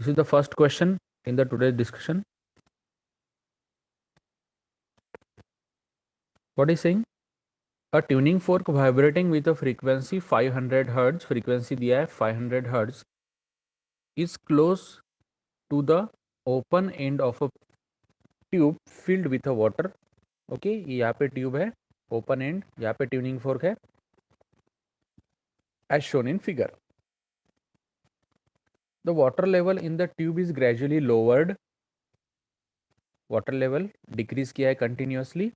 This is the first question in the today's discussion. What is saying? A tuning fork vibrating with a frequency 500 Hz, frequency दिया है 500 Hz, is close to the open end of a tube filled with a water. Okay, यहाँ पे tube है, open and, यहाँ पे tuning fork है, as shown in figure. The water level in the tube is gradually lowered. Water level decrease किया है continuously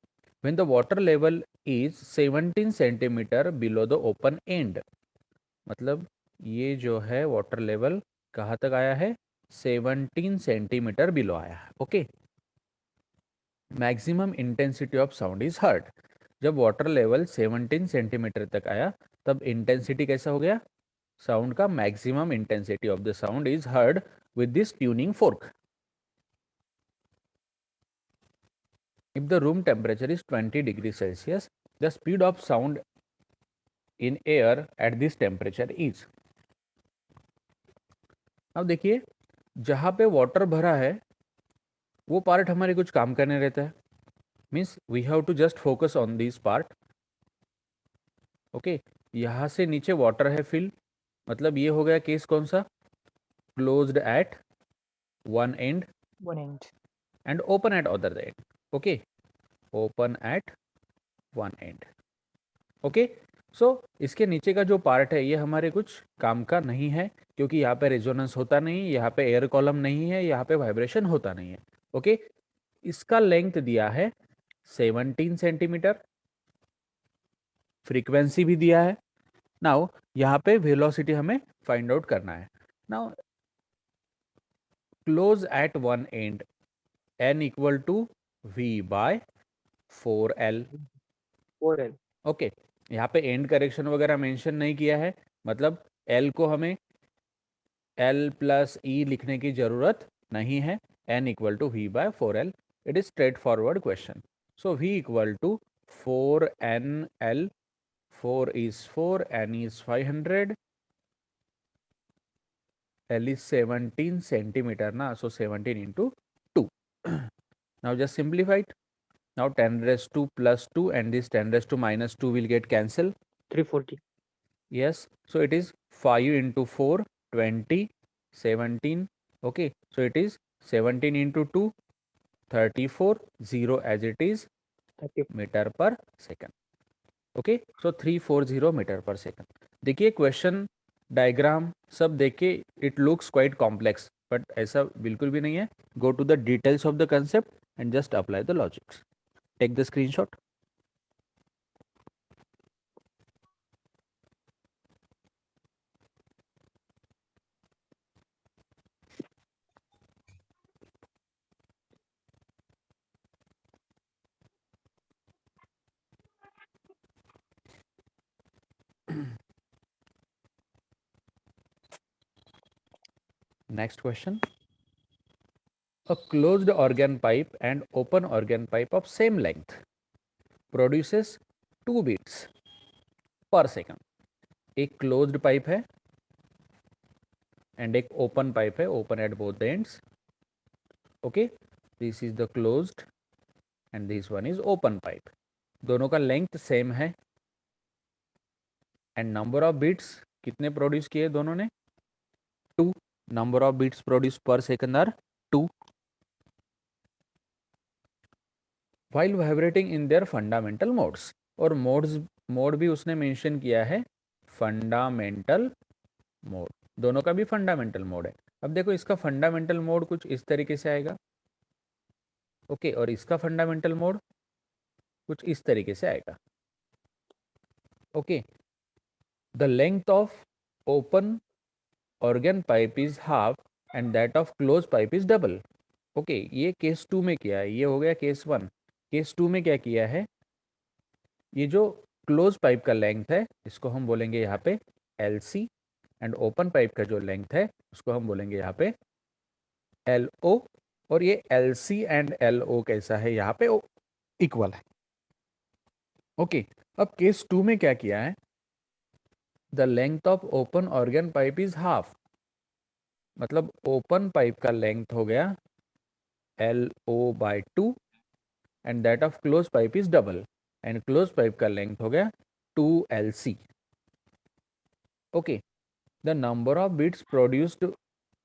when the water level is 17 centimeter below the open end. मतलब ये जो है water level कहाँ तक आया है? 17 सेंटीमीटर बिलो आया है. Okay. Maximum intensity of sound is heard. जब वाटर लेवल 17 सेंटीमीटर तक आया तब इंटेंसिटी कैसा हो गया? साउंड का maximum intensity of the sound is heard with this tuning fork. If the room temperature is 20 degrees Celsius, the speed of sound in air at this temperature is. अब देखिए, जहाँ पे वाटर भरा है वो पार्ट हमारे कुछ काम करने रहता है. Means we have to just focus on this part. Okay, यहाँ से नीचे वाटर है फिल, मतलब ये हो गया केस कौन सा? Closed at one end and open at other end. Okay, open at one end. Okay, so इसके नीचे का जो पार्ट है ये हमारे कुछ काम का नहीं है, क्योंकि यहाँ पे रेजोनेंस होता नहीं, यहाँ पे एयर कॉलम नहीं है, यहाँ पे वाइब्रेशन होता नहीं है. ओके, इसका लेंथ दिया है 17 सेंटीमीटर, फ्रीक्वेंसी भी दिया है. नाउ यहाँ पे वेलोसिटी हमें फाइंड आउट करना है. Now close at one end, n equal to v by 4l. Okay, यहाँ पे एंड करेक्शन वगैरह मेंशन नहीं किया है, मतलब l को हमें l प्लस ई लिखने की जरूरत नहीं है. n equal to v by 4l. It is straightforward question. So v equal to 4nl. 4 is 4, n is 500, l is 17 centimeter na, so 17 into 2. Now just simplify it. Now 10 raised to plus 2 and this 10 raised to minus 2 will get cancelled. 340. Yes, so it is 5 into 4, 20, 17. Okay, so it is 17 into 2, 34, 0 as it is 30. meter per second. Okay, so 340 metre per second. देखिए question diagram सब देखे, it looks quite complex, but ऐसा बिल्कुल भी नहीं है. Go to the details of the concept and just apply the logics. Take the screenshot. Next question. A closed organ pipe and open organ pipe of same length produces 2 beats per second. एक closed pipe है and एक open pipe है, open at both the ends. Okay, this is the closed and this one is open pipe. दोनों का length same है and number of beats कितने produce किए दोनों ने? 2. Number of beats produced per second are 2. While vibrating in their fundamental modes. और mode भी उसने मेंशन किया है, फंडामेंटल मोड. दोनों का भी फंडामेंटल मोड है. अब देखो इसका फंडामेंटल मोड कुछ इस तरीके से आएगा. ओके, और इसका फंडामेंटल मोड कुछ इस तरीके से आएगा. Okay, the length of open organ pipe is half and that of closed pipe is double. Okay, ये केस 2 में किया है, ये हो गया केस 1. केस 2 में क्या किया है? ये जो क्लोज पाइप का लेंथ है इसको हम बोलेंगे यहाँ पे LC एंड ओपन पाइप का जो लेंथ है उसको हम बोलेंगे यहाँ पे LO. और ये LC एंड LO कैसा है? यहाँ पे इक्वल है. ओके, अब केस 2 में क्या किया है? The length of open organ pipe is half. मतलब ओपन पाइप का लेंथ हो गया LO/2 and that of close pipe is double and close pipe का लेंथ हो गया 2LC. Okay. The number of beats produced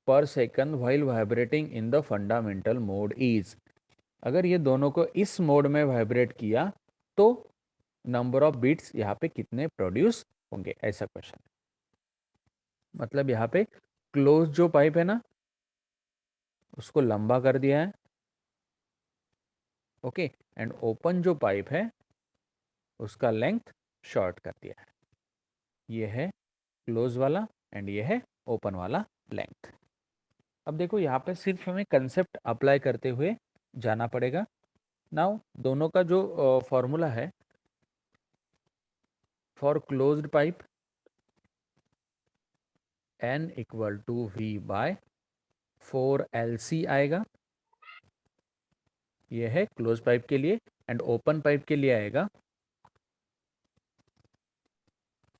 per second while vibrating in the fundamental mode is. अगर ये दोनों को इस मोड में वाइब्रेट किया तो नंबर ऑफ बीट्स यहाँ पे कितने प्रोड्यूस होंगे, ऐसा क्वेश्चन. मतलब यहाँ पे क्लोज जो पाइप है ना उसको लंबा कर दिया है. ओके. एंड ओपन जो पाइप है उसका लेंथ शॉर्ट कर दिया है. ये है क्लोज वाला एंड ये है ओपन वाला लेंथ. अब देखो यहाँ पे सिर्फ हमें कंसेप्ट अप्लाई करते हुए जाना पड़ेगा. नाउ दोनों का जो फॉर्मूला है for closed pipe N equal to V/4LC आएगा. ये है क्लोज पाइप के लिए. एंड ओपन पाइप के लिए आएगा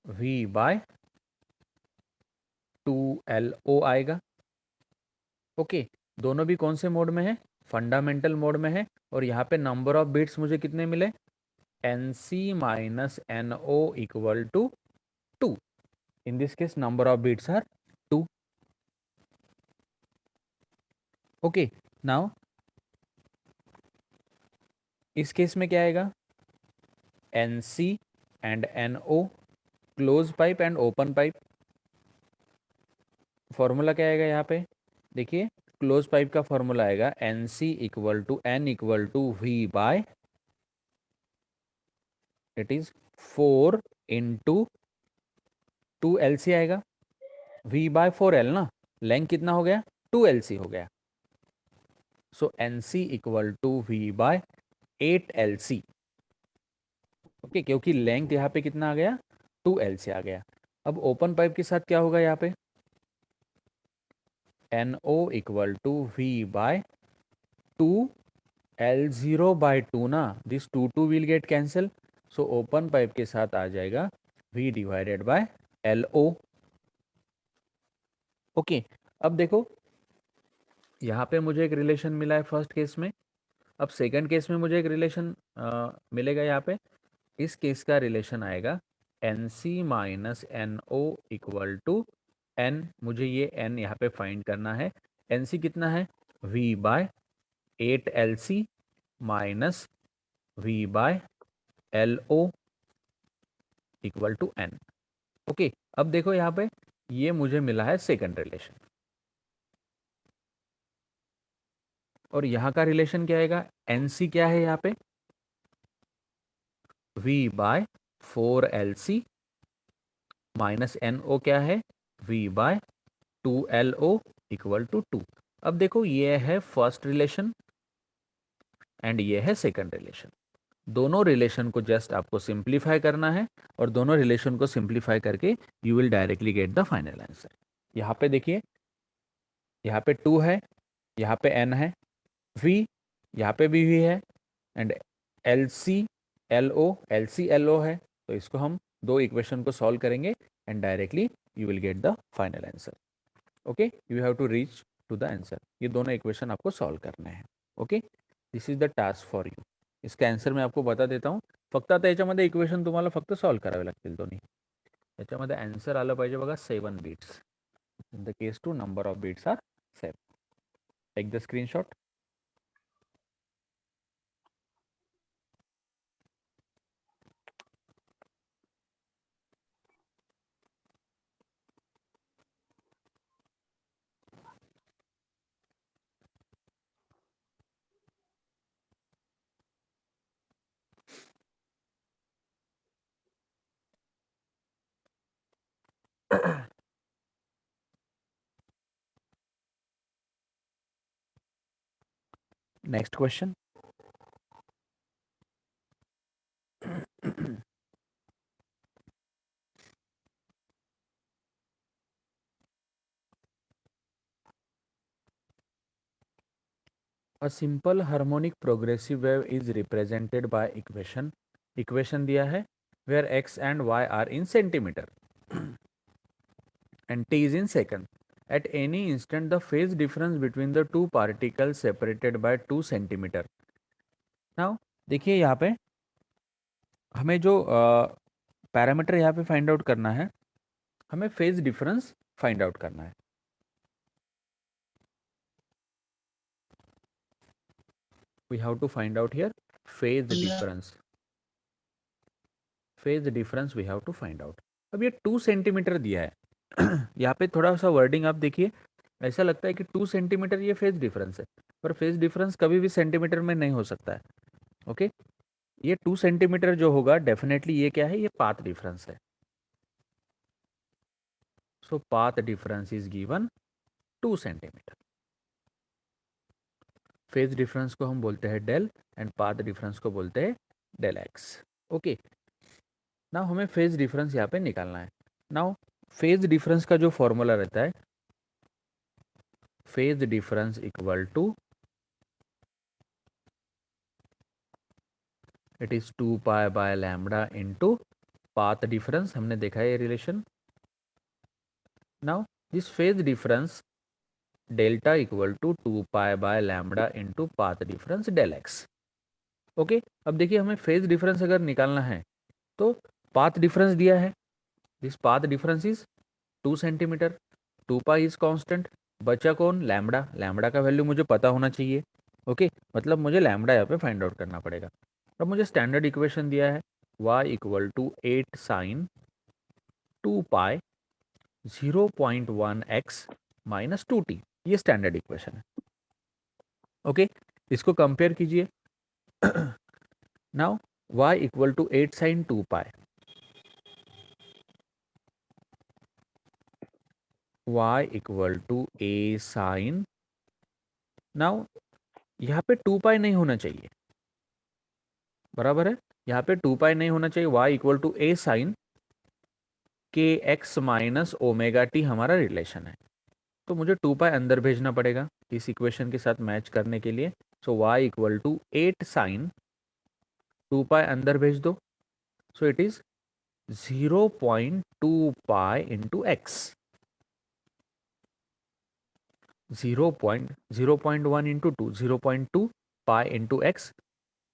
V/2LO आएगा. ओके. दोनों भी कौन से मोड में है, फंडामेंटल मोड में है. और यहाँ पे नंबर ऑफ बीट्स मुझे कितने मिले, NC-NO equal to 2. In this case number of beats are 2. Okay. Now इस केस में क्या आएगा, NC and NO close pipe and open pipe. Formula क्या आएगा यहाँ पे, देखिए क्लोज पाइप का फॉर्मूला आएगा NC equal to N equal to V/, it is 4 into 2LC आएगा. V/4L ना, लेंथ कितना हो गया, 2LC हो गया. So NC equal to V/8LC. Okay. क्योंकि लेंथ यहाँ पे कितना आ गया, 2LC आ गया. अब ओपन पाइप के साथ क्या होगा यहाँ पे, NO इक्वल टू V/2L0/2 ना, this 2 will get cancel. So open pipe के साथ आ जाएगा V/LO. ओके. अब देखो यहाँ पे मुझे एक रिलेशन मिला है फर्स्ट केस में. अब सेकंड केस में मुझे एक रिलेशन मिलेगा यहाँ पे. इस केस का रिलेशन आएगा NC-NO इक्वल टू N. मुझे ये N यहाँ पे फाइंड करना है. NC कितना है, V/8LC minus V/LO equal to N. Okay. अब देखो यहाँ पे ये मुझे मिला है सेकंड रिलेशन. और यहाँ का रिलेशन क्या आएगा, NC क्या है यहाँ पे, V/4LC माइनस NO क्या है, V/2LO इक्वल टू 2. अब देखो ये है फर्स्ट रिलेशन एंड ये है सेकंड रिलेशन. दोनों रिलेशन को जस्ट आपको सिंप्लीफाई करना है और दोनों रिलेशन को सिंप्लीफाई करके you will directly get the final answer. यहाँ पे देखिए, यहाँ पे 2 है, यहाँ पे N है, V यहाँ पे भी V है एंड LC LO है. तो इसको हम दो इक्वेशन को सॉल्व करेंगे and directly you will get the final answer. Okay. You have to reach to the answer. ये दोनों इक्वेशन आपको सॉल्व करने हैं. Okay. This is the task for you. इसका आन्सर मैं आपको बता देता हूँ. फक्त आता याच्यामध्ये इक्वेशन तुम्हाला फक्त सॉल्व करावे लागतील दोन्ही. याच्यामध्ये आन्सर आलं पाहिजे बघा 7 beats. In the case to number of beats are 7. Take the screenshot. Next question. A simple harmonic progressive wave is represented by equation. Equation दिया है where x and y are in centimeter and t is in second. at any instant the phase difference between the two particles separated by 2 centimeter. Now देखिए यहाँ पे हमें जो parameter यहाँ पे find out करना है, हमें फेज डिफरेंस फाइंड आउट करना है. We have to find out here phase difference. Phase difference we have to find out. अब ये 2 सेंटीमीटर दिया है. यहाँ पे थोड़ा सा वर्डिंग आप देखिए, ऐसा लगता है कि 2 सेंटीमीटर ये फेज डिफरेंस है, पर फेज डिफरेंस कभी भी सेंटीमीटर में नहीं हो सकता है. ओके, ये 2 सेंटीमीटर जो होगा डेफिनेटली ये क्या है, ये पाथ डिफरेंस है. So path difference is given 2 centimetre. Phase difference को हम बोलते हैं डेल एंड पाथ डिफरेंस को बोलते हैं डेल एक्स. ओके, नाउ हमें फेज डिफरेंस यहाँ पे निकालना है. नाउ फेज डिफरेंस का जो फॉर्मूला रहता है, phase difference equal to, it is 2 pi by lambda into path difference. हमने देखा है ये relation. Now this phase difference delta equal to 2 pi by lambda into path difference del X. Okay, अब देखिए हमें फेज डिफरेंस अगर निकालना है तो पाथ डिफरेंस दिया है, this path difference is 2 centimetre, 2 pi is constant, बचा कौन, लैम्बडा. लैम्बडा का वैल्यू मुझे पता होना चाहिए. ओके, मतलब मुझे लैम्बडा यहाँ पे फाइंड आउट करना पड़ेगा. अब मुझे स्टैंडर्ड इक्वेशन दिया है y equal to 8 sine 2 pi 0.1 x minus 2t. ये स्टैंडर्ड इक्वेशन है. ओके, इसको कंपेयर कीजिए. Now y equal to 8 sine 2 pi, y equal to a sine. Now यहाँ पे 2 पाई नहीं होना चाहिए, बराबर है. यहाँ पे 2 पाई नहीं होना चाहिए. y equal to a sine k x minus omega t हमारा रिलेशन है, तो मुझे 2 पाई अंदर भेजना पड़ेगा इस इक्वेशन के साथ मैच करने के लिए. सो y इक्वल टू 8 साइन 2 पाई अंदर भेज दो. सो it is 0.2 pi into x. 0.1 into 2, 0.2 pi into x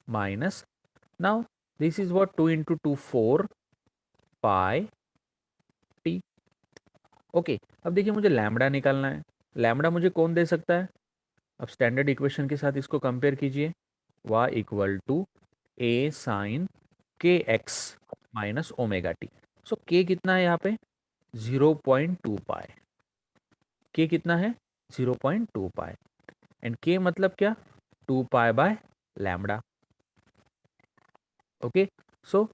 minus. Now this is what, 2 into 2 4 pi T. Okay, अब देखिए मुझे लैम्बडा निकालना है. लैम्बडा मुझे कौन दे सकता है? अब स्टैंडर्ड इक्वेशन के साथ इसको कंपेयर कीजिए. y equal to a sine k x minus omega t. So k कितना है यहाँ पे? 0.2 पाई. के कितना है? 0.2 पाई. एंड के मतलब क्या? 2 पाई बाय लैम्बडा. ओके, सो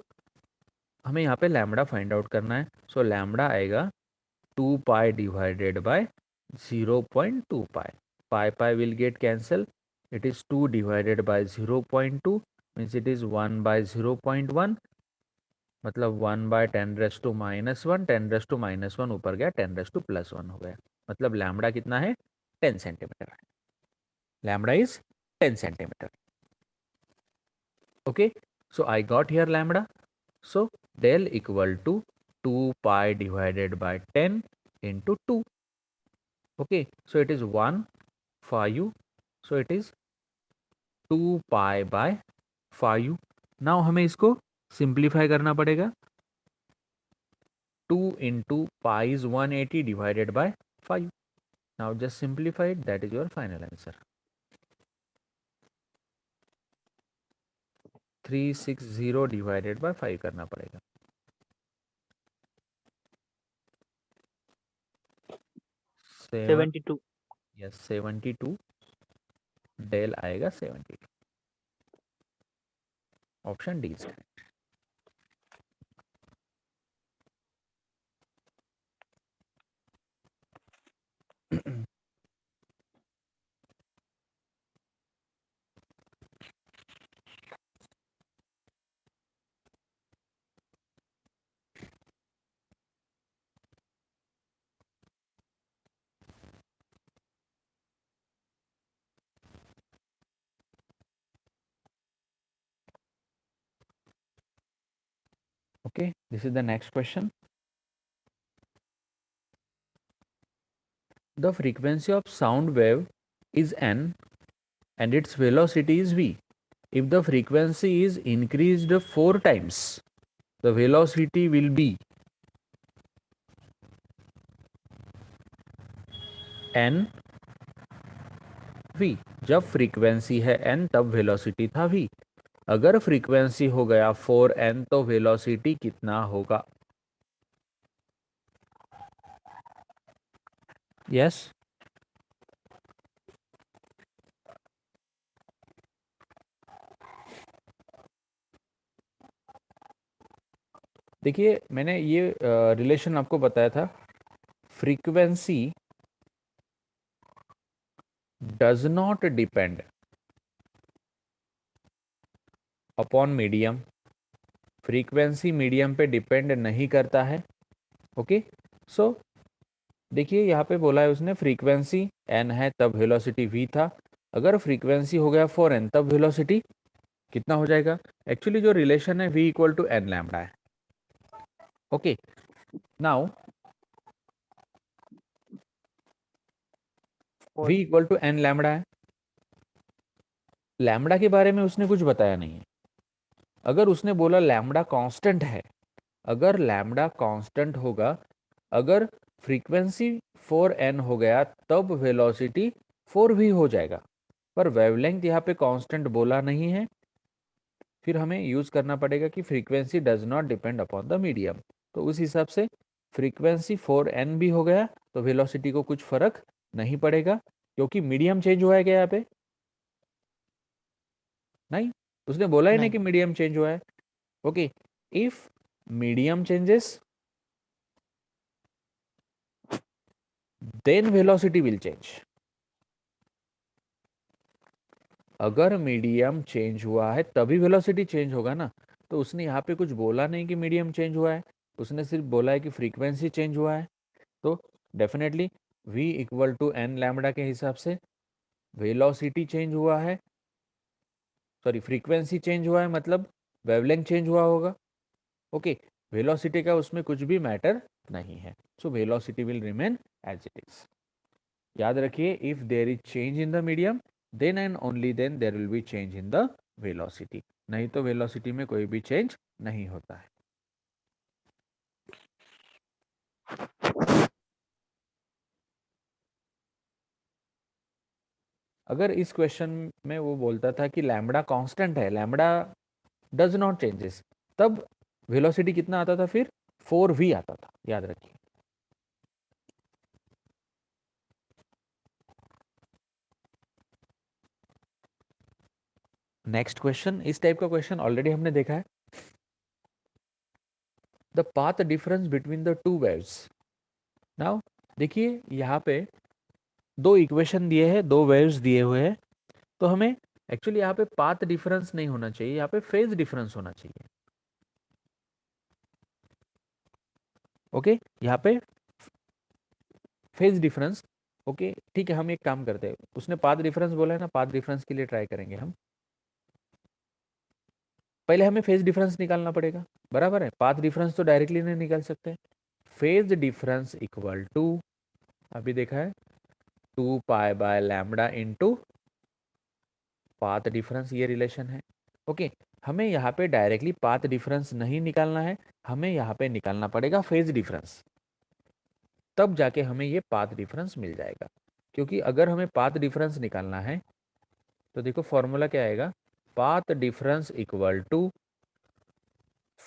हमें यहाँ पे लैम्बडा फाइंड आउट करना है. सो लैम्बडा आएगा 2 pi divided bye 0.2 pi. Pi pi will get cancel. It is 2 divided by 0.2 means it is 1 by 0.1, मतलब 1 by 10 raise to minus 1, 10 raise to minus 1 ऊपर गया, 10 raise two plus 1 हो गया. मतलब lambda कितना है? 10 centimetre. Lambda is 10 centimetre. Okay, so I got here lambda. So del equal to 2 pi divided by 10 into 2. Okay, so it is 1 5, so it is 2 pi bye 5. Now हमें इसको simplify करना पड़ेगा. 2 into pi is 180 divided by 5. Now just simplify it, that is your final answer. 360 divided by 5 करना पड़ेगा. 72. Yes 72. Del आएगा 72. Option D is correct. Okay, this is the next question. The frequency of sound wave is n and its velocity is v. If the frequency is increased 4 times, the velocity will be n v. जब frequency है n तब velocity था v. अगर frequency हो गया 4n तो velocity कितना होगा? Yes yes? देखिए मैंने ये रिलेशन आपको बताया था, frequency does not depend upon medium. Frequency medium पे डिपेंड नहीं करता है. ओके सो देखिए यहाँ पे बोला है उसने फ्रीक्वेंसी n है तब वेलोसिटी v था. अगर फ्रीक्वेंसी हो गया 4n तब वेलोसिटी कितना हो जाएगा? एक्चुअली जो रिलेशन है v equal to n lambda है. Okay now v equal to n lambda है. लैम्डा के बारे में उसने कुछ बताया नहीं है. अगर उसने बोला लैम्डा कांस्टेंट है, अगर लैम्डा कांस्टेंट होगा, अगर फ्रीक्वेंसी 4n हो गया तब वेलोसिटी 4v हो जाएगा. पर वेवलेंथ यहाँ पे कांस्टेंट बोला नहीं है. फिर हमें यूज करना पड़ेगा कि frequency does not depend upon the medium. तो उस हिसाब से फ्रीक्वेंसी 4n भी हो गया तो वेलोसिटी को कुछ फर्क नहीं पड़ेगा, क्योंकि मीडियम चेंज हुआ है क्या यहाँ पे? नहीं, उसने बोला ही नहीं कि मीडियम चेंज हुआ है. Okay if medium changes then velocity will change. अगर मीडियम चेंज हुआ है तभी वेलोसिटी चेंज होगा ना. तो उसने यहाँ पे कुछ बोला नहीं कि मीडियम चेंज हुआ है, उसने सिर्फ बोला है कि फ्रीक्वेंसी चेंज हुआ है. तो definitely v equal to n lambda के हिसाब से वेलोसिटी चेंज हुआ है, सॉरी फ्रीक्वेंसी चेंज हुआ है, मतलब वेवलेंथ चेंज हुआ होगा. ओके वेलोसिटी का उसमें कुछ भी मैटर नहीं है. So velocity will remain as it is. याद रखिए if there is change in the medium then and only then there will be change in the velocity. नहीं तो वेलोसिटी में कोई भी चेंज नहीं होता है. अगर इस क्वेश्चन में वो बोलता था कि लैम्बडा कांस्टेंट है, लैम्बडा डज नॉट चेंजेस, तब वेलोसिटी कितना आता था? फिर 4v आता था. याद रखिए. नेक्स्ट क्वेश्चन, इस टाइप का क्वेश्चन ऑलरेडी हमने देखा है. The path difference between the two waves. Now देखिए यहाँ पे दो इक्वेशन दिए हैं, दो वेव्स दिए हुए हैं. तो हमें एक्चुअली यहाँ पे पाथ डिफरेंस नहीं होना चाहिए, यहाँ पे फेज डिफरेंस होना चाहिए. ओके यहाँ पे फेज डिफरेंस. ओके ठीक है, हम एक काम करते हैं, उसने पाथ डिफरेंस बोला है ना, पाथ डिफरेंस के लिए ट्राई करेंगे हम. पहले हमें फेज डिफरेंस निकालना पड़ेगा. बराबर है, पाथ डिफरेंस तो डायरेक्टली नहीं निकाल सकते. फेज डिफरेंस इक्वल टू, अभी देखा है, 2 pi by lambda into path difference, ये रिलेशन है. ओके हमें यहाँ पे डायरेक्टली पाथ डिफरेंस नहीं निकालना है, हमें यहाँ पे निकालना पड़ेगा फेज डिफरेंस. तब जाके हमें ये पाथ डिफरेंस मिल जाएगा. क्योंकि अगर हमें पाथ डिफरेंस निकालना है तो देखो फॉर्मूला क्या आएगा, path difference equal to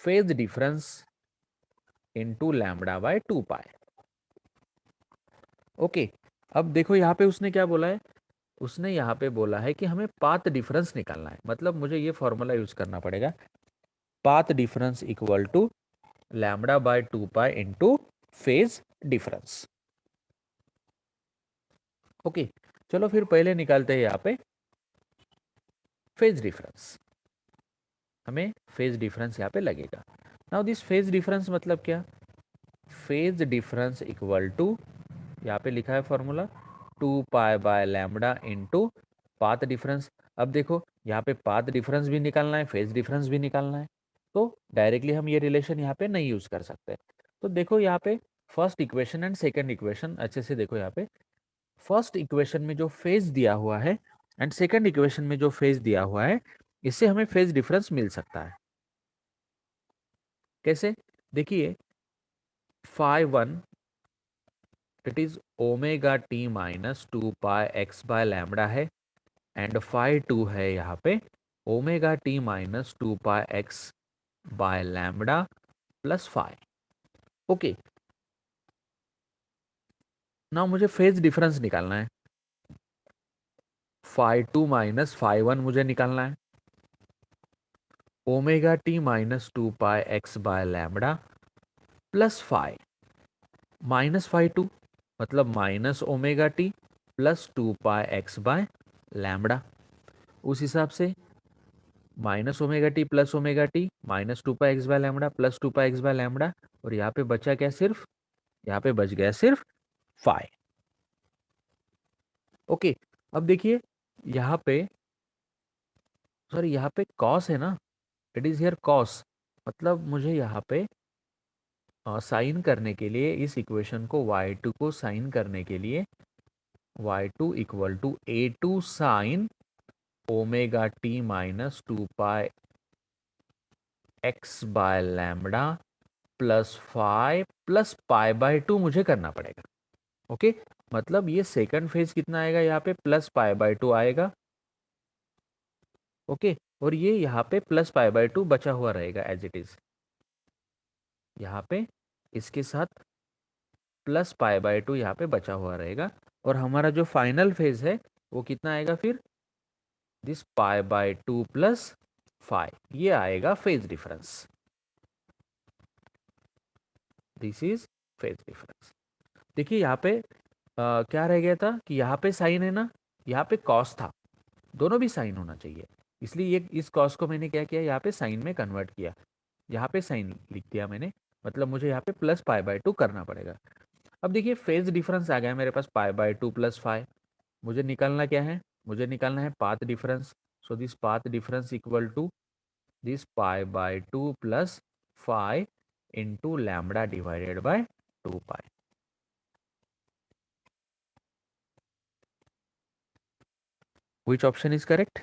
phase difference into lambda by 2 pi. Okay अब देखो यहाँ पे उसने क्या बोला है, उसने यहाँ पे बोला है कि हमें पाथ डिफरेंस निकालना है, मतलब मुझे ये फॉर्मूला यूज करना पड़ेगा, path difference equal to lambda by 2 pi into phase difference. Okay चलो फिर पहले निकालते हैं यहाँ पे फेज डिफरेंस. हमें फेज डिफरेंस यहाँ पे लगेगा. नाउ दिस फेज डिफरेंस मतलब क्या, फेज डिफरेंस इक्वल टू, यहाँ पे लिखा है formula 2 pi by lambda into path difference. अब देखो यहाँ पे पाथ डिफरेंस भी निकालना है, फेज डिफरेंस भी निकालना है. तो डायरेक्टली हम ये रिलेशन यहाँ पे नहीं यूज कर सकते. तो देखो यहाँ पे first equation and second equation अच्छे से देखो. यहाँ पे फर्स्ट इक्वेशन में जो फेज दिया हुआ है एंड सेकंड इक्वेशन में जो फेज दिया हुआ है, इससे हमें फेज डिफरेंस मिल सकता है। कैसे? देखिए, phi one it is omega t minus 2 pi x/लैम्बडा है, एंड फाई टू है यहाँ पे ओमेगा टी माइनस 2 पाई x/लैम्बडा प्लस फाई। ओके, ना मुझे फेज डिफरेंस निकालना है। Phi two minus phi one मुझे निकालना है। ओमेगा टी माइनस 2 पाई x/लैम्बडा plus phi minus phi two, मतलब minus omega t plus 2 pi x/लैम्बडा। उस हिसाब से minus omega t plus omega t minus 2 pi x/लैम्बडा प्लस 2 पाई x/लैम्बडा, और यहाँ पे बचा क्या? सिर्फ यहाँ पे बच गया सिर्फ फाई। ओके, अब देखिए यहाँ पे, सॉरी यहाँ पे कॉस है ना, इट इज हियर कॉस, मतलब मुझे यहाँ पे साइन करने के लिए इस इक्वेशन को y2 को साइन करने के लिए y2 equal to a2 sine omega t minus 2 pi x/लैम्बडा प्लस फाई प्लस पाई/2 मुझे करना पड़ेगा। ओके, मतलब ये सेकंड फेज कितना आएगा? यहाँ पे प्लस पाई/2 आएगा। ओके, और ये यहाँ पे प्लस पाई/2 बचा हुआ रहेगा एज इट इज, यहाँ पे इसके साथ प्लस पाई/2 यहाँ पे बचा हुआ रहेगा, और हमारा जो फाइनल फेज है वो कितना आएगा फिर? दिस पाई/2 प्लस फाई, ये आएगा phase difference. This is phase difference. देखिए यहाँ पे क्या रह गया था कि यहाँ पे साइन है ना, यहाँ पे कॉस था, दोनों भी साइन होना चाहिए, इसलिए ये इस कॉस को मैंने क्या किया? यहाँ पे साइन में कन्वर्ट किया, यहाँ पे साइन लिख दिया मैंने, मतलब मुझे यहाँ पे प्लस पाई/2 करना पड़ेगा। अब देखिए फेज डिफरेंस आ गया मेरे पास पाई/2 प्लस फाई। मुझे निकालना क्या है? मुझे निकालना है path difference. So this path difference equal to this पाई/2 plus phi into lambda divided by 2 pi. Which option is correct?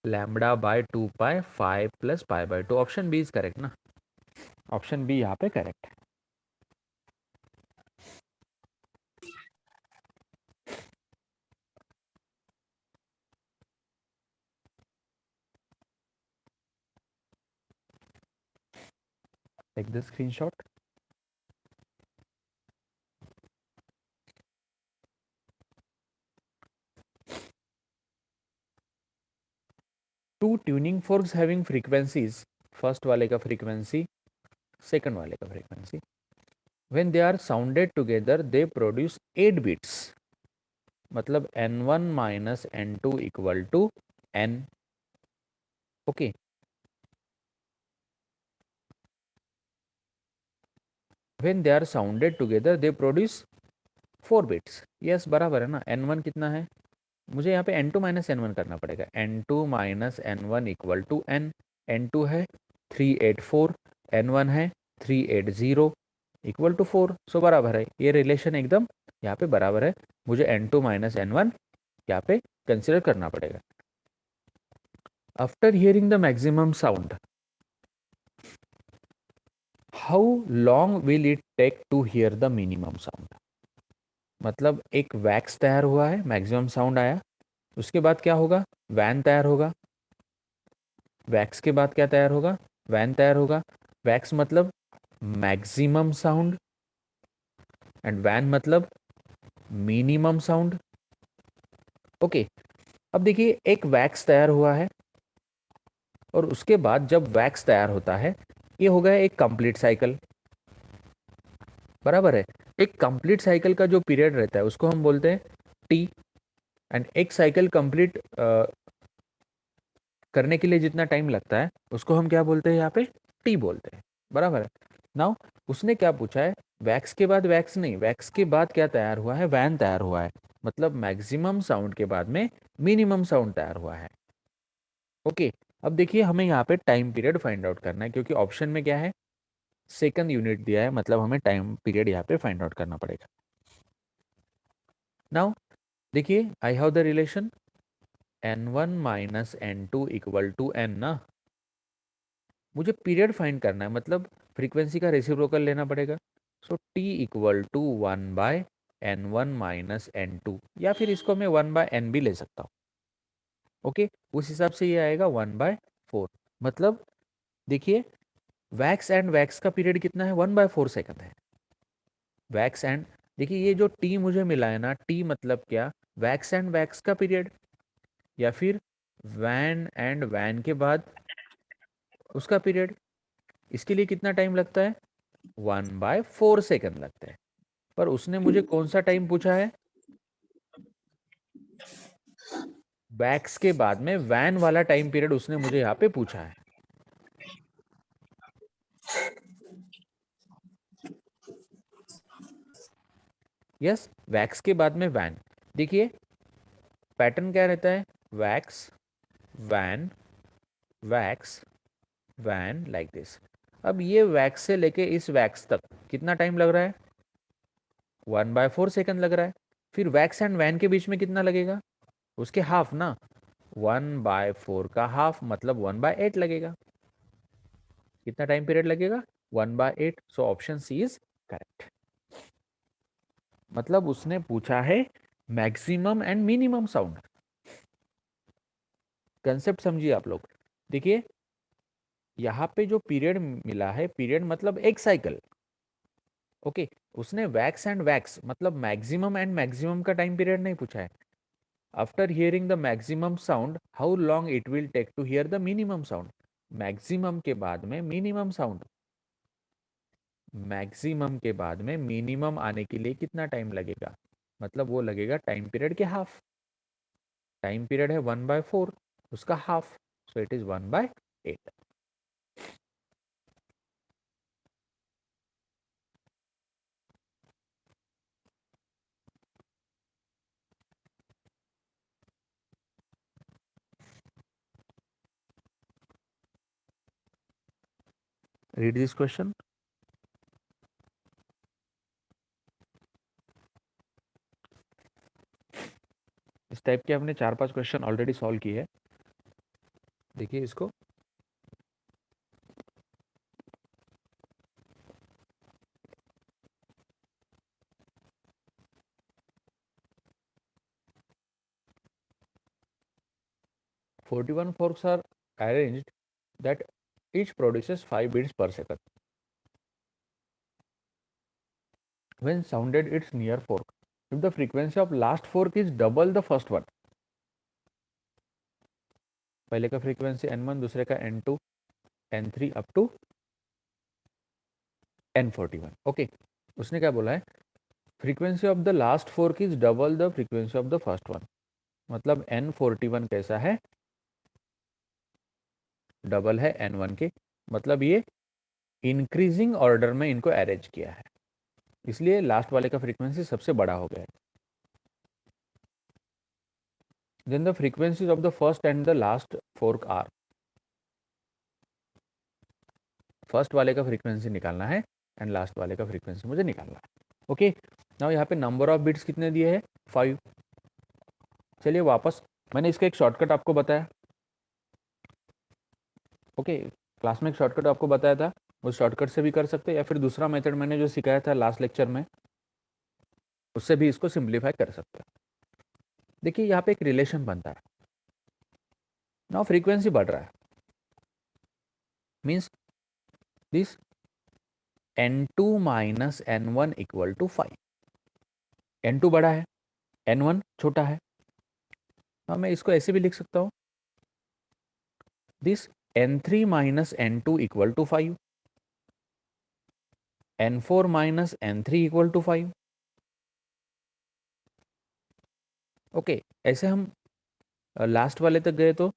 Lambda by 2 pi phi plus पाई/2, ऑप्शन बी इज करेक्ट ना? ऑप्शन बी यहाँ पे correct है। Take the screenshot. Two tuning forks having frequencies, first वाले का frequency, second वाले का frequency, when they are sounded together they produce 8 beats, मतलब n1 minus n2 equal to n। Okay, when they are sounded together they produce 4 beats. Yes, बराबर है ना? n1 कितना है? मुझे यहाँ पे n2 माइनस n1 करना पड़ेगा। n2 minus n1 equal to n। n2 है 384, n1 है 380 इक्वल टू 4। सो बराबर है, ये रिलेशन एकदम यहाँ पे बराबर है। मुझे n2 माइनस n1 यहाँ पे कंसिडर करना पड़ेगा। After hearing the maximum sound, how long will it take to hear the minimum sound? मतलब एक वैक्स तैयार हुआ है, मैक्सिमम साउंड आया, उसके बाद क्या होगा? वैन तैयार होगा। वैक्स के बाद क्या तैयार होगा? वैन तैयार होगा। वैक्स मतलब मैक्सिमम साउंड एंड वैन मतलब मिनिमम साउंड। ओके, अब देखिए एक वैक्स तैयार हुआ है, और उसके बाद जब वैक्स तैयार होता है, ये हो गया एक कंप्लीट साइकिल, बराबर है? एक कंप्लीट साइकिल का जो पीरियड रहता है उसको हम बोलते हैं टी, एंड एक साइकिल कंप्लीट करने के लिए जितना टाइम लगता है उसको हम क्या बोलते हैं? यहाँ पे टी बोलते हैं, बराबर है? नाउ उसने क्या पूछा है? वैक्स के बाद वैक्स नहीं, वैक्स के बाद क्या तैयार हुआ है? वैन तैयार हुआ है, मतलब मैक्सिमम साउंड के बाद में मिनिमम साउंड तैयार हुआ है। ओके, अब देखिए हमें यहाँ पे टाइम पीरियड फाइंड आउट करना है, क्योंकि ऑप्शन में क्या है? सेकंड यूनिट दिया है, मतलब हमें टाइम पीरियड यहाँ पे फाइंड आउट करना पड़ेगा. नाउ देखिए, I have the relation n1 minus n2 equal to n ना. मुझे पीरियड फाइंड करना है, मतलब फ्रीक्वेंसी का रेसिप्रोकल लेना पड़ेगा. So t equal to 1/n1 minus n2, या फिर इसको मैं 1/n भी ले सकता हूँ. ओके, उस हिसाब से ये आएगा 1/4. मतलब देखिए, वैक्स एंड वैक्स का पीरियड कितना है, 1/4 सेकंड है. वैक्स एंड, देखिए ये जो टी मुझे मिला है ना, टी मतलब क्या, वैक्स एंड वैक्स का पीरियड, या फिर वैन एंड वैन के बाद उसका पीरियड. इसके लिए कितना टाइम लगता है, 1/4 सेकंड लगता है. पर उसने मुझे कौन सा टाइम पूछा है, वैक्स के बाद में वैन वाला टाइम पीरियड उसने मुझे यहाँ पे पूछा है. यस, वैक्स के बाद में वैन. देखिए पैटर्न क्या रहता है, wax, wane, wax, wane, like this. अब ये वैक्स से लेके इस वैक्स तक कितना टाइम लग रहा है, 1/4 सेकंड लग रहा है. फिर वैक्स एंड वैन के बीच में कितना लगेगा, उसके हाफ ना, 1/4 का हाफ मतलब 1/8 लगेगा. कितना टाइम पीरियड लगेगा, 1/8. So option C is correct. मतलब उसने पूछा है maximum and minimum sound. Concept समझिए आप लोग. देखिए यहाँ पे जो पीरियड मिला है, पीरियड मतलब एक साइकिल. ओके, उसने वैक्स एंड वैक्स मतलब मैक्सिमम एंड मैक्सिमम का टाइम पीरियड नहीं पूछा है. After hearing the maximum sound how long it will take to hear the minimum sound. Maximum के बाद में मिनिमम साउंड, मैक्सिमम के बाद में मिनिमम आने के लिए कितना टाइम लगेगा, मतलब वो लगेगा टाइम पीरियड के हाफ. टाइम पीरियड है 1/4, उसका half, so it is 1/8. Read this question. इस टाइप के हमने 4-5 क्वेश्चन ऑलरेडी सॉल्व किए हैं. देखिए इसको, "41 forks are arranged that each produces 5 beats per second. When sounded its near fork, if the frequency of last fork is double the first one." पहले का frequency n1, दूसरे का n2, n3 up to n41. Okay, उसने क्या बोला है, frequency of the last fork is double the frequency of the first one. मतलब n41 कैसा है, डबल है n1 के. मतलब ये इंक्रीजिंग ऑर्डर में इनको अरेंज किया है, इसलिए लास्ट वाले का फ्रीक्वेंसी सबसे बड़ा हो गया है. Then the frequencies of the first and the last fork are. First वाले का फ्रीक्वेंसी निकालना है एंड लास्ट वाले का फ्रीक्वेंसी मुझे निकालना है. ओके, नाउ यहाँ पे नंबर ऑफ बिट्स कितने दिए हैं, 5. चलिए वापस, मैंने इसका एक शॉर्टकट आपको बताया. ओके, क्लास में एक शॉर्टकट आपको बताया था, उस शॉर्टकट से भी कर सकते हैं, या फिर दूसरा मेथड मैंने जो सिखाया था लास्ट लेक्चर में, उससे भी इसको सिंप्लीफाई कर सकते हैं. देखिए यहाँ पे एक रिलेशन बनता है. नाउ फ्रीक्वेंसी बढ़ रहा है, means this n2 minus n1 equal to 5. n2 बड़ा है, n1 छोटा है. हाँ, मैं इसको ऐसे भी लिख सकता हूँ, this n3 minus n2 equal to 5, n4 minus n3 equal to 5. Okay, ऐसे हम लास्ट वाले तक गए तो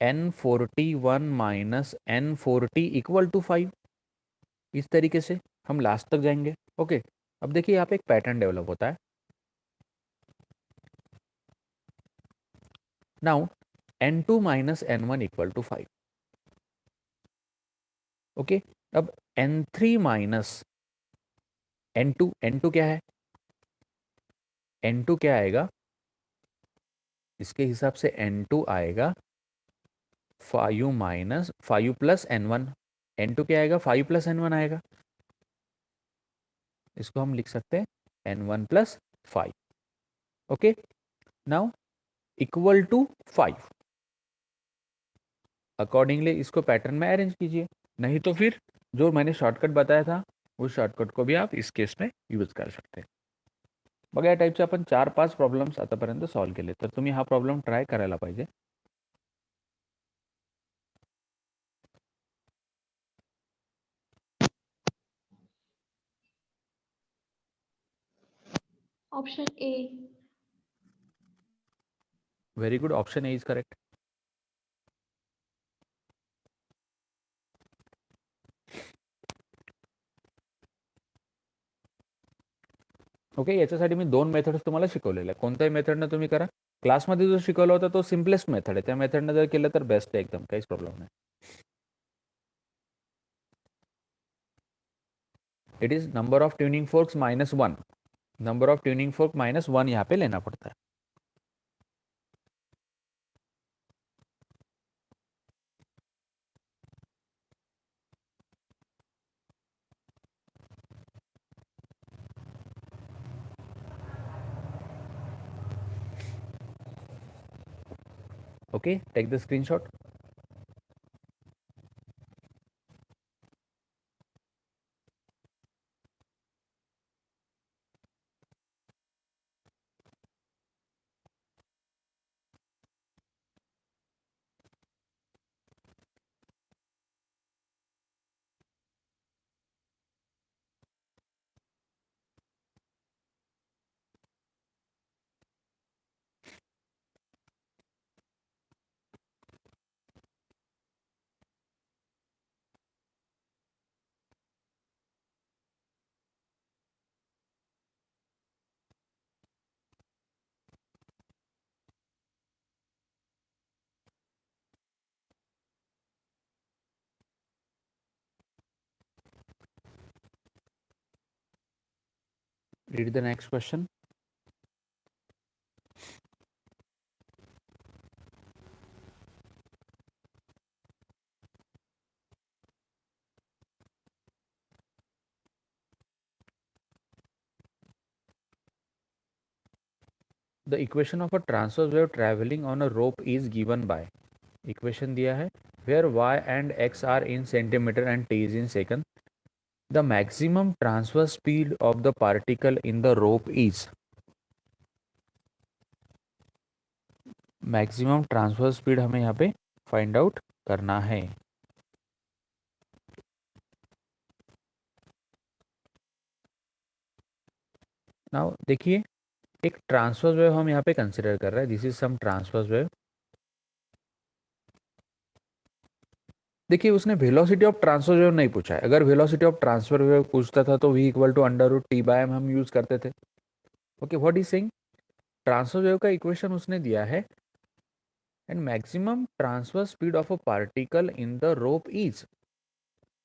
n41 minus n40 equal to 5. इस तरीके से हम लास्ट तक जाएंगे. ओके, अब देखिए यहाँ पे एक पैटर्न डेवलप होता है. Now n2 minus n1 equal to 5. Okay, अब n3 माइनस n2, n2 क्या है, n2 क्या आएगा, इसके हिसाब से n2 आएगा 5 माइनस 5 प्लस n1, n2 क्या आएगा, 5 प्लस n1 आएगा, इसको हम लिख सकते हैं n1 plus 5। Okay, now equal to 5, accordingly इसको पैटर्न में अरेंज कीजिए, नहीं तो फिर जो मैंने शॉर्टकट बताया था उस शॉर्टकट को भी आप इस केस में यूज कर सकते हैं. बघा या टाईपचे आपण 4-5 प्रॉब्लेम्स आतापर्यंत सॉल्व्ह केले, तर तुम्ही हा प्रॉब्लेम ट्राय करायला पाहिजे. Option A. Very good, option A is correct. Okay, याच्यासाठी मी 2 मेथड्स तुम्हाला शिकवलेल्या आहे, कोणत्याही मेथडनं तुम्ही करा. क्लासमध्ये जो शिकवला होता तो सिम्पलेस्ट मेथड आहे, त्या मेथडनं जर केलं तर बेस्ट आहे एकदम, काहीच प्रॉब्लेम नाही. It is number of tuning forks -1, number of tuning fork -1 यहाँ पे लेना पड़ता है. Okay, take the screenshot. Read the next question. The equation of a transverse wave traveling on a rope is given by, equation दिया है, where y and x are in centimeter and t is in second. The maximum transverse speed of the particle in the rope is, maximum transfer speed हमें यहाँ पे find out करना है. Now देखिए, एक transfer wave हम यहाँ पे कंसिडर कर रहे हैं, this is some transfer wave. देखिए उसने वेलोसिटी ऑफ ट्रांसफर वेव नहीं पूछा है, अगर वेलोसिटी ऑफ ट्रांसफर वेव पूछता था तो v इक्वल टू √t/m हम यूज करते थे. Okay, what is saying, transfer wave का इक्वेशन उसने दिया है, and maximum transfer speed of a particle in the rope is,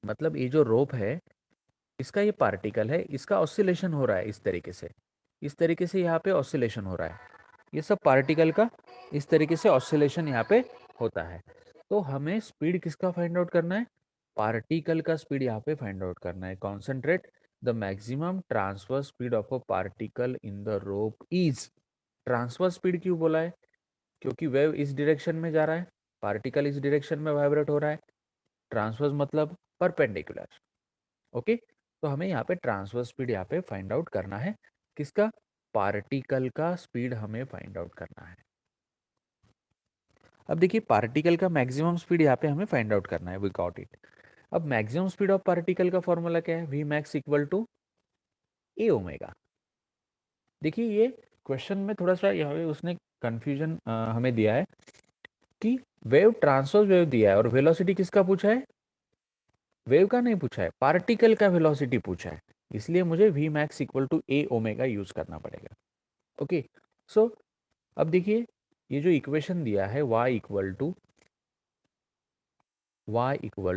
मतलब ये जो रोप है इसका ये पार्टिकल है, इसका ऑसिलेशन हो रहा है इस तरीके से यहाँ पे ऑसिलेशन हो रहा है, ये सब पार्टिकल का इस तरीके से ऑसिलेशन यहाँ पे होता है. तो हमें स्पीड किसका फाइंड आउट करना है, पार्टिकल का स्पीड यहाँ पे फाइंड आउट करना है. Concentrate the maximum transfer speed of a particle in the rope is, transfer speed क्यों बोला है, क्योंकि वेव इस डायरेक्शन में जा रहा है, पार्टिकल इस डायरेक्शन में वाइब्रेट हो रहा है, ट्रांसवर्स मतलब परपेंडिकुलर. ओके, तो हमें यहाँ पे ट्रांसफर स्पीड यहाँ पे फाइंड आउट करना है, किसका, पार्टिकल का स्पीड हमें फाइंड आउट करना है. अब देखिए पार्टिकल का मैक्सिमम स्पीड यहाँ पे हमें फाइंड आउट करना है, वी गॉट इट. अब मैक्सिमम स्पीड ऑफ पार्टिकल का फॉर्मूला क्या है, v max equal to a omega. देखिए ये क्वेश्चन में थोड़ा सा यहाँ पे उसने कंफ्यूजन हमें दिया है कि वेव ट्रांसवर्स वेव दिया है और वेलोसिटी किसका पूछा है, वेव का नहीं पूछा है, पार्टिकल का वेलोसिटी पूछा है, इसलिए मुझे v max equal to a omega use करना पड़ेगा. ओके, सो अब देखिए ये जो इक्वेशन दिया है y equal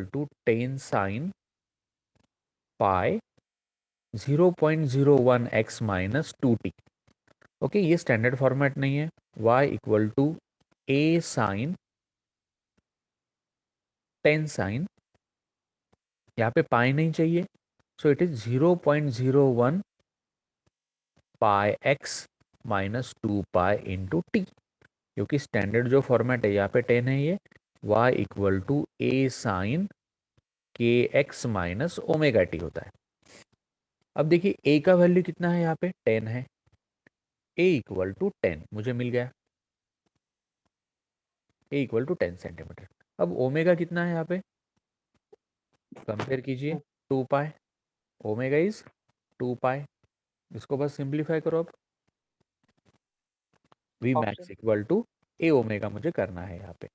to 10 sine pi 0.01 x minus 2t। Okay, ये स्टैंडर्ड फॉर्मेट नहीं है। y equal to a sine 10 sine, यहाँ पे पाई नहीं चाहिए, so it is 0.01 pi x minus 2 pi into t, क्योंकि स्टैंडर्ड जो फॉर्मेट है यहाँ पे 10 है, ये y equal to a sine k x minus omega t होता है। अब देखिए a का वैल्यू कितना है, यहाँ पे 10 है, a इक्वल टू 10 मुझे मिल गया, a इक्वल टू 10 सेंटीमीटर। अब ओमेगा कितना है यहाँ पे, कंपेयर कीजिए, 2 पाई, ओमेगा इज 2 पाई। इसको बस सिंप्लीफाई करो। अब v max equal to a omega मुझे करना है यहाँ पे,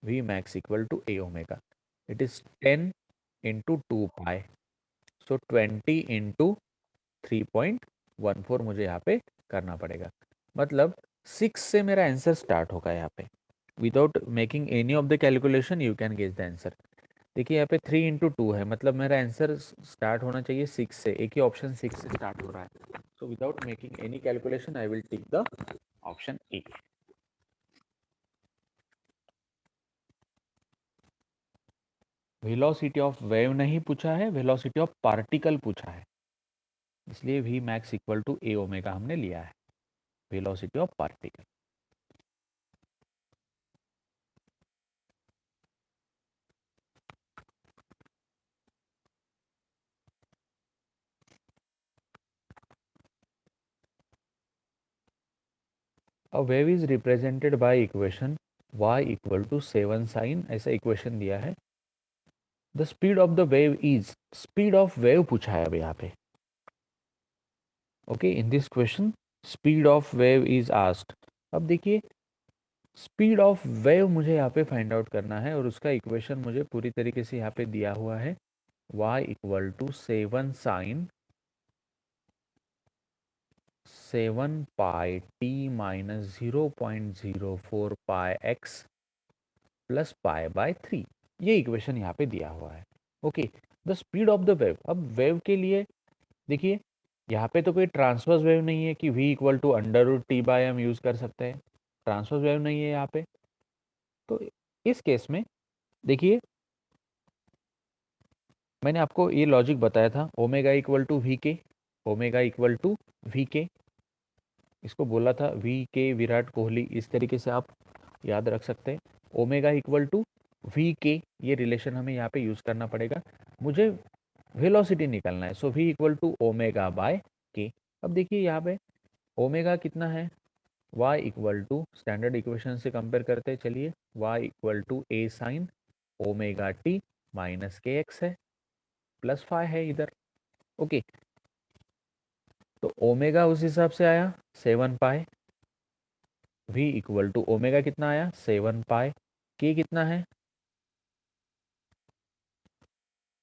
v max equal to a omega, it is 10 into 2 pi, so 20 into 3.14 मुझे यहाँ पे करना पड़ेगा। मतलब 6 से मेरा आंसर स्टार्ट होगा यहाँ पे, without making any of the calculation you can guess the answer. देखिए यहाँ पे 3 इंटू 2 है, मतलब मेरा आंसर स्टार्ट होना चाहिए 6 से, एक ही ऑप्शन 6 से स्टार्ट हो रहा है। So without making any calculation I will tick the option A. Velocity of wave नहीं पूछा है, वेलोसिटी ऑफ पार्टिकल पूछा है, इसलिए v max equal to a omega हमने लिया है, velocity of particle. A wave is represented by equation y equal to 7 sine, ऐसा इक्वेशन दिया है। The speed of the wave is, speed of wave पूछा है अब यहाँ पे। Okay, in this question speed of wave is asked. अब देखिए स्पीड ऑफ वेव मुझे यहाँ पे फाइंड आउट करना है, और उसका इक्वेशन मुझे पूरी तरीके से यहाँ पे दिया हुआ है, y equal to 7 sine 7 pi t minus 0.04 pi x plus pi by 3, ये इक्वेशन यहाँ पे दिया हुआ है। Okay, the speed of the wave, अब वेव के लिए देखिए यहाँ पे तो कोई ट्रांसवर्स वेव नहीं है कि v equal to under root t by हम यूज कर सकते हैं, ट्रांसवर्स वेव नहीं है यहाँ पे। तो इस केस में देखिए मैंने आपको ये लॉजिक बताया था, ओमेगा इक्वल टू वी के, ओमेगा इक्वल टू वी के, इसको बोला था वी के विराट कोहली, इस तरीके से आप याद रख सकते हैं। ओमेगा इक्वल टू वी के, ये रिलेशन हमें यहाँ पे यूज करना पड़ेगा, मुझे वेलोसिटी निकालना है, so v equal to omega by k. अब देखिए यहाँ पे ओमेगा कितना है, y equal to, standard equation से कंपेयर करते हैं, चलिए y equal to a sine omega t minus k x है, प्लस 5 है इधर। ओके, तो ओमेगा उस हिसाब से आया 7 पाई, v इक्वल टू ओमेगा कितना आया 7 पाई, k कितना है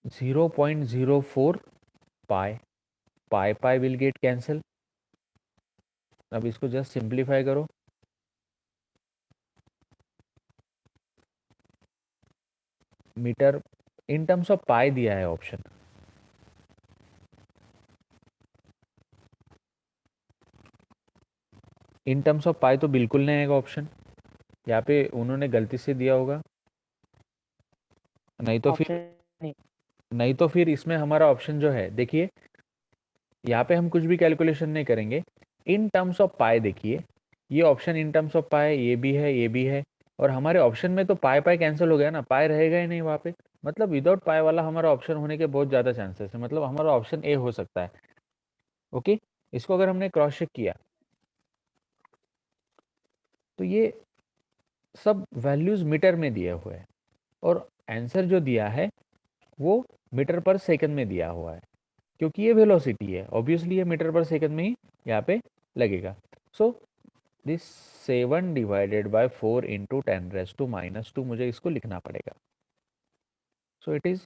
0.04 पाई, पाई पाई विल गेट कैंसिल। अब इसको जस्ट सिंप्लीफाई करो, मीटर इन टर्म्स ऑफ पाई दिया है ऑप्शन, इन टर्म्स ऑफ पाई तो बिल्कुल नहीं आएगा ऑप्शन, यहाँ पे उन्होंने गलती से दिया होगा, नहीं तो फिर नहीं तो फिर इसमें हमारा ऑप्शन जो है देखिए यहाँ पे हम कुछ भी कैलकुलेशन नहीं करेंगे, इन टर्म्स ऑफ पाई देखिए, ये ऑप्शन इन टर्म्स ऑफ पाई, ये भी है ये भी है, और हमारे ऑप्शन में तो पाई पाई कैंसिल हो गया ना, पाई रहेगा ही नहीं वहाँ पे, मतलब विदाउट पाई वाला हमारा ऑप्शन होने के बहुत ज़्यादा चांसेस है, मतलब हमारा ऑप्शन ए हो सकता है। ओके, इसको अगर हमने क्रॉस चेक किया तो ये सब वैल्यूज मीटर में दिए हुए हैं, और आंसर जो दिया है वो मीटर पर सेकंड में दिया हुआ है, क्योंकि ये वेलोसिटी है, ऑब्वियसली ये मीटर पर सेकंड में ही यहाँ पे लगेगा। So this 7 divided by 4 into 10⁻⁻², मुझे इसको लिखना पड़ेगा, सो इट इज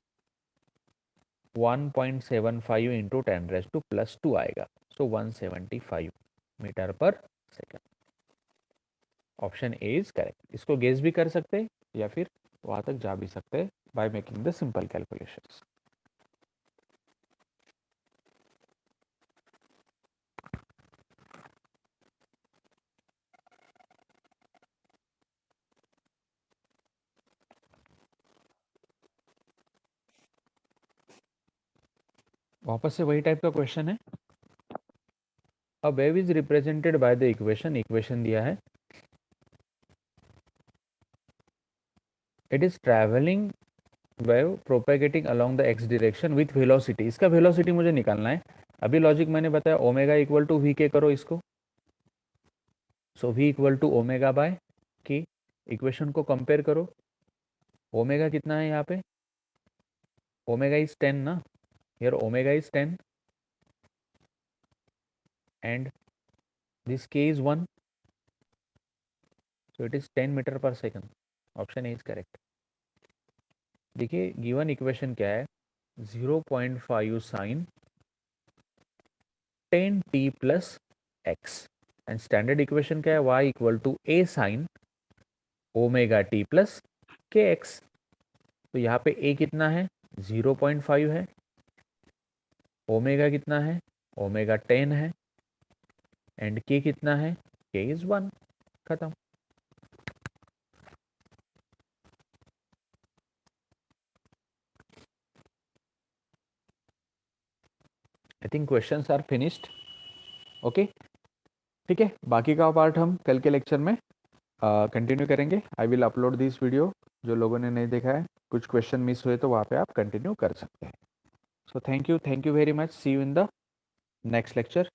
1.75 इंटू 10⁻² आएगा, सो 175 metre per second. Option A is correct. इसको गेस भी कर सकते हैं या फिर वहां तक जा भी सकते हैं by making the simple calculations. वापस से वही टाइप का क्वेश्चन है. A wave is represented by the equation दिया है. It is travelling wave propagating along the x direction with velocity. इसका वेलोसिटी मुझे निकालना है. अभी लॉजिक मैंने बताया ओमेगा इक्वल टू वी के करो इसको. So v equal to omega by k. Equation को कंपेयर करो. ओमेगा कितना है यहाँ पे? ओमेगा इज 10 ना. Here omega is 10 and this k is 1, so it is 10 metre per second. Option A is correct. देखिए गिवन इक्वेशन क्या है. 0.5 sine 10t plus x. And standard equation क्या है? y equal to a sine omega t plus k x. तो यहाँ पे a कितना है? 0.5 है. ओमेगा कितना है? ओमेगा 10 है. एंड k कितना है? k is 1. खत्म. I think questions are finished. Okay ठीक है. बाकी का पार्ट हम कल के लेक्चर में कंटिन्यू करेंगे. I will upload this video. जो लोगों ने नहीं देखा है, कुछ क्वेश्चन मिस हुए तो वहाँ पे आप कंटिन्यू कर सकते हैं. So thank you very much. See you in the next lecture.